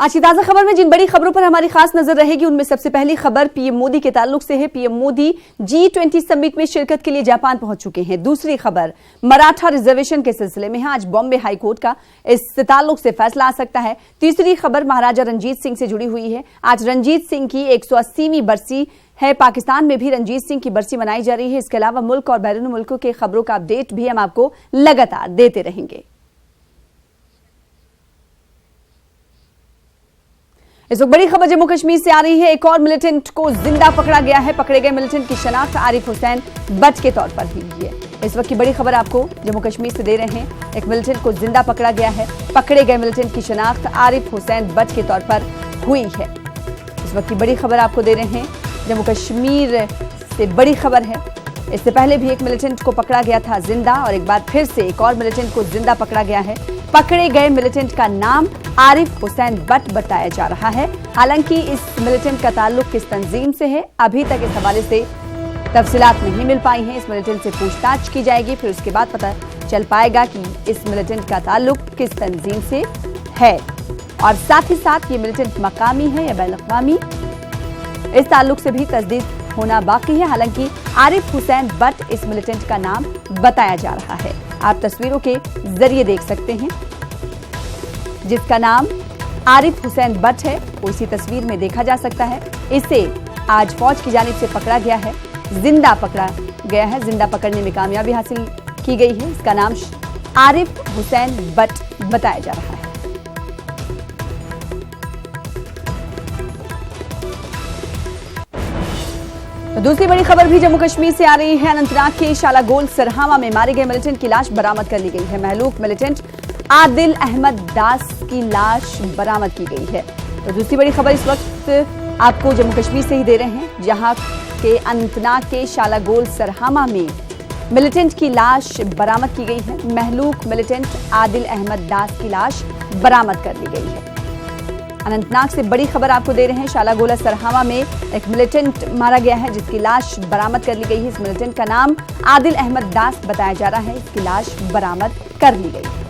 आज की ताजा खबर में जिन बड़ी खबरों पर हमारी खास नजर रहेगी उनमें सबसे पहली खबर पीएम मोदी के ताल्लुक से है। पीएम मोदी G20 समिट में शिरकत के लिए जापान पहुंच चुके हैं। दूसरी खबर मराठा रिजर्वेशन के सिलसिले में है। आज बॉम्बे हाईकोर्ट का इस ताल्लुक से फैसला आ सकता है। तीसरी खबर महाराजा रंजीत सिंह से जुड़ी हुई है। आज रंजीत सिंह की 180वीं बरसी है। पाकिस्तान में भी रंजीत सिंह की बरसी मनाई जा रही है। इसके अलावा मुल्क और बैरून मुल्कों के खबरों का अपडेट भी हम आपको लगातार देते रहेंगे। इस वक्त बड़ी खबर जम्मू कश्मीर से आ रही है। एक और मिलिटेंट को जिंदा पकड़ा गया है। पकड़े गए मिलिटेंट की शनाख्त आरिफ हुसैन बट के तौर पर हुई है। इस वक्त की बड़ी खबर आपको जम्मू कश्मीर से दे रहे हैं। एक मिलिटेंट को जिंदा पकड़ा गया है। पकड़े गए मिलिटेंट की शनाख्त आरिफ हुसैन बट के तौर पर हुई है। इस वक्त की बड़ी खबर आपको दे रहे हैं। जम्मू कश्मीर से बड़ी खबर है। इससे पहले भी एक मिलिटेंट को पकड़ा गया था जिंदा और एक बार फिर से एक और मिलिटेंट को जिंदा पकड़ा गया है। पकड़े गए मिलिटेंट का नाम आरिफ हुसैन बट बताया जा रहा है। हालांकि इस मिलिटेंट का ताल्लुक किस तंजीम से है अभी तक इस हवाले से तफसीलात नहीं मिल पाई हैं। इस मिलिटेंट से पूछताछ की जाएगी, फिर उसके बाद पता चल पाएगा कि इस मिलिटेंट का ताल्लुक किस तंजीम से है और साथ ही साथ ये मिलिटेंट मकामी है या बैनुल-अक़वामी, इस ताल्लुक से भी तस्दीक होना बाकी है। हालांकि आरिफ हुसैन बट इस मिलिटेंट का नाम बताया जा रहा है। आप तस्वीरों के जरिए देख सकते हैं जिसका नाम आरिफ हुसैन बट है वो इसी तस्वीर में देखा जा सकता है। इसे आज फौज की जानिब से पकड़ा गया है, जिंदा पकड़ा गया है। जिंदा पकड़ने में कामयाबी हासिल की गई है। इसका नाम आरिफ हुसैन बट बताया जा रहा है। तो दूसरी बड़ी खबर भी जम्मू कश्मीर से आ रही है। अनंतनाग के शालागोल सरहामा में मारे गए मिलिटेंट की लाश बरामद कर ली गई है। महलूक मिलिटेंट आदिल अहमद दास की लाश बरामद की गई है। तो दूसरी बड़ी खबर इस वक्त आपको जम्मू कश्मीर से ही दे रहे हैं, जहां के अनंतनाग के शालागोल सरहामा में मिलिटेंट की लाश बरामद की गई है। महलूक मिलिटेंट आदिल अहमद दास की लाश बरामद कर ली गई है। अनंतनाग से बड़ी खबर आपको दे रहे हैं। शालागोला सरहामा में एक मिलिटेंट मारा गया है जिसकी लाश बरामद कर ली गई है। इस मिलिटेंट का नाम आदिल अहमद दास बताया जा रहा है। इसकी लाश बरामद कर ली गई है।